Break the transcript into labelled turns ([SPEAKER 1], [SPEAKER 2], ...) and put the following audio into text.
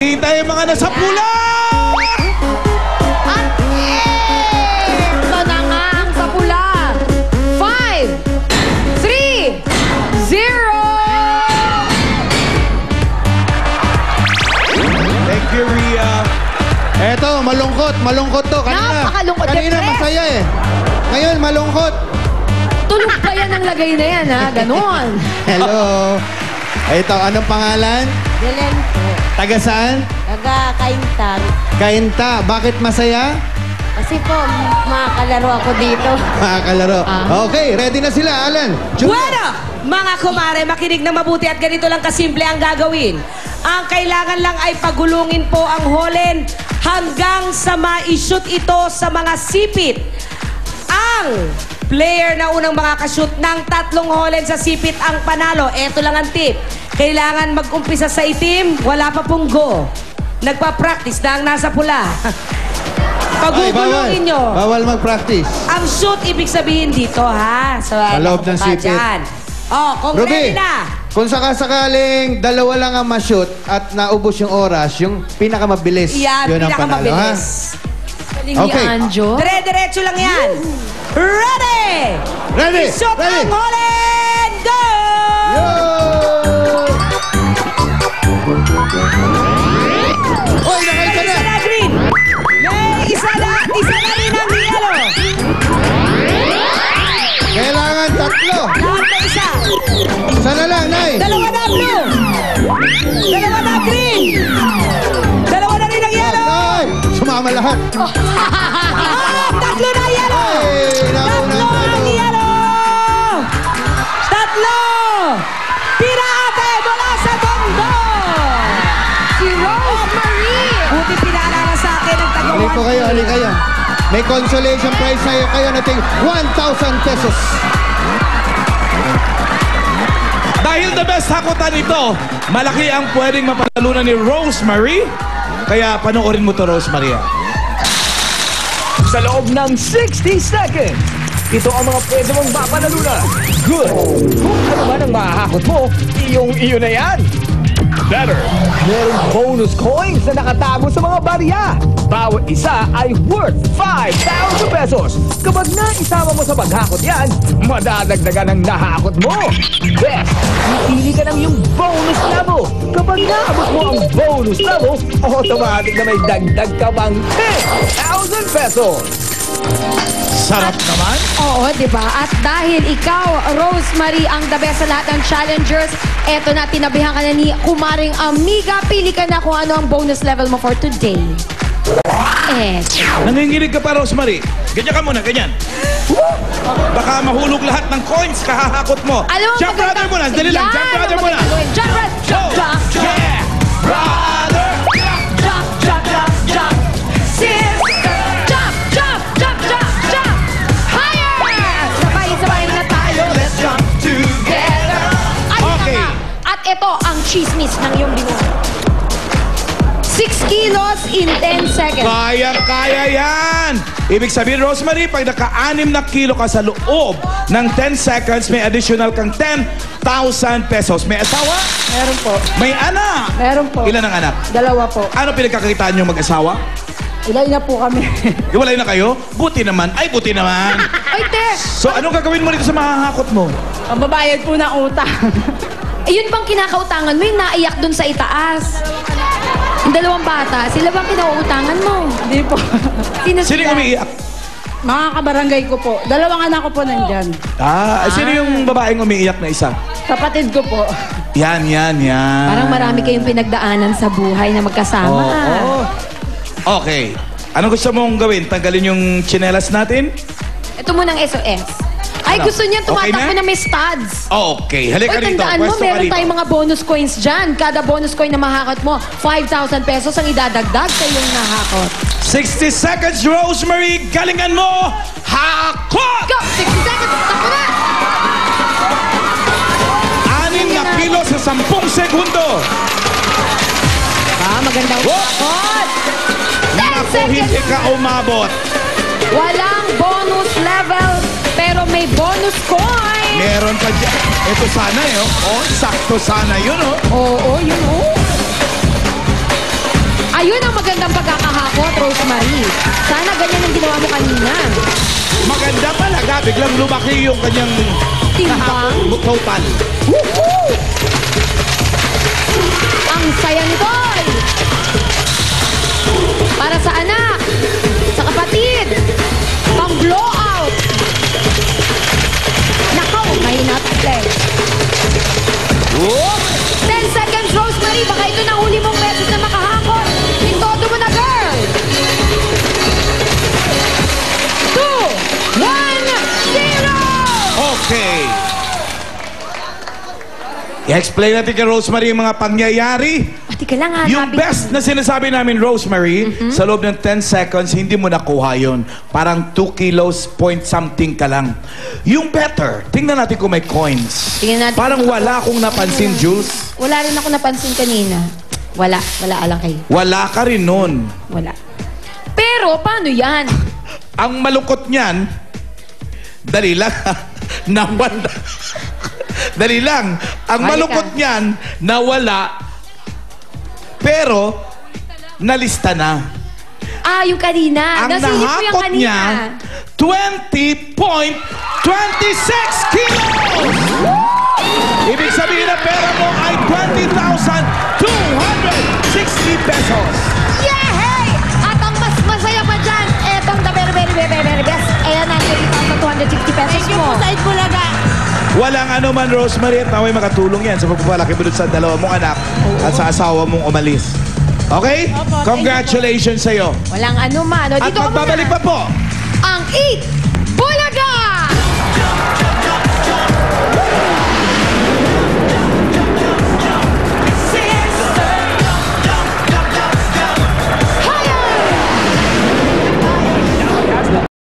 [SPEAKER 1] Hintay yung mga nasa pula!
[SPEAKER 2] At ito na nga ang sa pula. 5, 3, 0.
[SPEAKER 1] Thank you, Rhea.
[SPEAKER 3] Eto, malungkot. Malungkot to.
[SPEAKER 2] Napakalungkot.
[SPEAKER 3] Kanina
[SPEAKER 2] Depressed.
[SPEAKER 3] masaya eh. Ngayon, malungkot.
[SPEAKER 2] Tulog pa yan ang lagay na yan, ha? Ganon.
[SPEAKER 3] Hello. Ito, anong pangalan?
[SPEAKER 4] Belen po.
[SPEAKER 3] Taga saan?
[SPEAKER 4] Taga Kaintan.
[SPEAKER 3] Kainta. Bakit masaya?
[SPEAKER 4] Kasi po, makakalaro ako dito.
[SPEAKER 3] Makakalaro. Okay, ready na sila, Alan. Junior.
[SPEAKER 5] Bueno, mga kumare, makinig na mabuti at ganito lang kasimple ang gagawin. Ang kailangan lang ay pagulungin po ang holen hanggang sa ma-shoot ito sa mga sipit. Ang player na unang makakashoot ng 3 holen sa sipit ang panalo. Ito lang ang tip. Kailangan mag-umpisa sa itim, wala pa pong go. Nagpa-practice na ang nasa pula. Pagugulungin nyo.
[SPEAKER 3] Bawal mag-practice.
[SPEAKER 5] Ang shoot, ibig sabihin dito, ha? Sa
[SPEAKER 3] loob ng sipit.
[SPEAKER 5] Kung
[SPEAKER 3] Ruby,
[SPEAKER 5] ready na.
[SPEAKER 3] kung sakasakaling dalawa lang ang ma-shoot at naubos yung oras, yung pinakamabilis,
[SPEAKER 5] Yan,
[SPEAKER 3] yun ang panalo, ha?
[SPEAKER 5] pinakamabilis.
[SPEAKER 2] Galing
[SPEAKER 3] Okay.
[SPEAKER 2] ni Anjo.
[SPEAKER 5] Dire-diretso lang yan. Ready!
[SPEAKER 3] Ready!
[SPEAKER 5] Shoot
[SPEAKER 3] Ready!
[SPEAKER 5] ang holen! Go!
[SPEAKER 3] Yo! Hoy, nakaisa na!
[SPEAKER 5] Isa na green. May isa na rin ang yellow.
[SPEAKER 3] Kailangan 3.
[SPEAKER 5] Lahat na isa.
[SPEAKER 3] Sana lang, Nay.
[SPEAKER 5] Dalawa na blue. Dalawa na green. Dalawa na rin ang yellow.
[SPEAKER 3] Nay! Sumama lahat.
[SPEAKER 5] 3 na yellow.
[SPEAKER 3] Hey, nauna
[SPEAKER 5] 3 ang yellow. 3. Tira ate mula sa tondo.
[SPEAKER 2] Si Rosemary.
[SPEAKER 5] Buti pinaalala sa akin ang taga
[SPEAKER 3] Hali ko kayo, hali kayo. May consolation prize na kayo nating 1,000 pesos.
[SPEAKER 1] Dahil the best hakutan ito, malaki ang pwedeng mapanalunan ni Rosemary. Kaya panoorin mo to, Rosemary.
[SPEAKER 6] Sa loob ng 60 seconds, ito ang mga pwede mong mapanalunan. Good! Kung ano man ang mahahakot mo, iyong-iyo na yan. Better! Merong bonus coins na nakatago sa mga barya. Bawat isa ay worth 5,000 pesos. Kapag naisama mo sa paghakot yan, madadagdagan ang nahakot mo. Best! Pipili ka ng iyong bonus level. Kapag naabot mo ang bonus level, automatic na may dagdag ka pang 10,000 pesos.
[SPEAKER 1] Sarap naman.
[SPEAKER 2] Oo, di ba? At dahil ikaw, Rosemary, ang the best sa lahat ng challengers, eto na, tinabihan ka na ni Kumaring Amiga. Pili ka na kung ano ang bonus level mo for today.
[SPEAKER 1] Nanginginig ka pa, Rosemary. Ganyan ka muna, ganyan. Baka mahulog lahat ng coins, kahahakot mo.
[SPEAKER 2] Alam mo,
[SPEAKER 1] Jump brother muna, dali lang. Jump brother muna.
[SPEAKER 2] Jump, brother. Jump, jump, jump.
[SPEAKER 1] Yeah! Brother!
[SPEAKER 2] Jump, jump, jump, jump. Sister, jump, jump, jump, jump, jump. Higher! Sabay-sabay na tayo. Let's jump together.
[SPEAKER 1] Okay.
[SPEAKER 2] At ito ang chismis ng iyong binuhay. 6 kilos in 10 seconds.
[SPEAKER 1] Kaya yan! Ibig sabihin, Rosemary, pag naka-6 na kilo ka sa loob ng 10 seconds, may additional kang 10,000 pesos. May asawa?
[SPEAKER 4] Meron po.
[SPEAKER 1] May anak?
[SPEAKER 4] Meron po.
[SPEAKER 1] Ilan ang anak?
[SPEAKER 4] 2 po.
[SPEAKER 1] Ano pinagkakitaan niyo mag-asawa?
[SPEAKER 4] Ilay na po kami.
[SPEAKER 1] Iwalay na kayo? Buti naman. Ay, buti naman.
[SPEAKER 2] Ay, te!
[SPEAKER 1] So, anong gagawin mo dito sa mahahakot mo?
[SPEAKER 4] Ang babayad po ng utang.
[SPEAKER 2] Yun bang kinakautangan mo yung naiyak dun sa itaas? Yung 2 bata, sila bang kinauutangan mo?
[SPEAKER 4] Hindi po.
[SPEAKER 2] Sino
[SPEAKER 1] Sino yung umiiyak?
[SPEAKER 4] Mga kabarangay ko po. 2 anak ko po nandyan.
[SPEAKER 1] Sino yung babaeng umiiyak na isa?
[SPEAKER 4] Kapatid ko po.
[SPEAKER 1] Yan.
[SPEAKER 2] Parang marami kayong pinagdaanan sa buhay na magkasama.
[SPEAKER 1] Oo. Okay. Ano gusto mong gawin? Tanggalin yung tsinelas natin?
[SPEAKER 2] Ito munang SOS. Ay,
[SPEAKER 1] Ano?
[SPEAKER 2] gusto niya
[SPEAKER 1] Okay
[SPEAKER 2] tumatakbo
[SPEAKER 1] na?
[SPEAKER 2] na may studs.
[SPEAKER 1] Okay. Halika
[SPEAKER 2] Uy,
[SPEAKER 1] rito.
[SPEAKER 2] tandaan mo,
[SPEAKER 1] Pwesto ka
[SPEAKER 2] meron
[SPEAKER 1] rito.
[SPEAKER 2] tayong mga bonus coins dyan. Kada bonus coin na mahakot mo, 5,000 pesos ang idadagdag sa iyong nahakot.
[SPEAKER 1] 60 seconds, Rosemary. Galingan mo. Hakot!
[SPEAKER 2] Go! 60 seconds! Takbo na!
[SPEAKER 1] 6 na kilo sa 10 segundo.
[SPEAKER 2] Magandang hakot! 10
[SPEAKER 1] Naku,
[SPEAKER 2] seconds!
[SPEAKER 1] hindi ka umabot.
[SPEAKER 2] Walang bonus level, pero may bonus coin.
[SPEAKER 1] Meron pa dyan. Ito sana sakto sana yun,
[SPEAKER 2] Oo, yun oh. Magandang pagkakahakot, Rosemary. Sana ganyan ang ginawa mo kanina.
[SPEAKER 1] Maganda talaga. Biglang lumaki yung kanyang
[SPEAKER 2] Timbang.
[SPEAKER 1] kahapon total.
[SPEAKER 2] Ang saya nito. Para sa anak, sa kapatid, pang blowout. Nakaw, mahina play. 10 seconds, Rosemary. Baka ito na huli mong beses na makahakot. Itodo mo na, girl. 2, 1, 0!
[SPEAKER 1] Okay. I-explain natin kay Rosemary yung mga pangyayari.
[SPEAKER 2] Pati ka lang, ha?
[SPEAKER 1] Yung
[SPEAKER 2] Sabi-
[SPEAKER 1] best na sinasabi namin, Rosemary, sa loob ng 10 seconds, hindi mo nakuha yun. Parang 2 kilos point something ka lang. Yung better, tingnan natin kung may coins.
[SPEAKER 2] Tingnan natin
[SPEAKER 1] Parang
[SPEAKER 2] kung-
[SPEAKER 1] wala akong napansin, Jules.
[SPEAKER 2] Wala rin ako napansin kanina. Wala alang kayo.
[SPEAKER 1] Wala ka rin nun.
[SPEAKER 2] Wala. Pero, paano yan?
[SPEAKER 1] Ang malungkot niyan, dali lang, nawala. Dali lang. Ang
[SPEAKER 2] Halika.
[SPEAKER 1] malungkot niyan, nawala, pero nalista na.
[SPEAKER 2] Ah, yung kanina.
[SPEAKER 1] Ang
[SPEAKER 2] Nasilip mo yung
[SPEAKER 1] nahakot
[SPEAKER 2] kanina.
[SPEAKER 1] niya, 20.26 kilos! Ibig sabihin na pera mo ay 20,260 pesos.
[SPEAKER 2] Yay! At ang mas masaya pa dyan, etong the very, very, very, very best. Ayan ang 20,260 pesos mo. Thank you po sa Bulaga.
[SPEAKER 1] Walang ano man, Rosemary, at naway makatulong yan sa pagpapalaki mo dun sa dalawa mong anak at sa asawa mong umalis. Okay?
[SPEAKER 4] Opo, thank you po.
[SPEAKER 1] Congratulations sa'yo.
[SPEAKER 2] Walang ano man. O,
[SPEAKER 1] At
[SPEAKER 2] dito ka
[SPEAKER 1] magbabalik
[SPEAKER 2] muna.
[SPEAKER 1] pa po.
[SPEAKER 2] Ang 8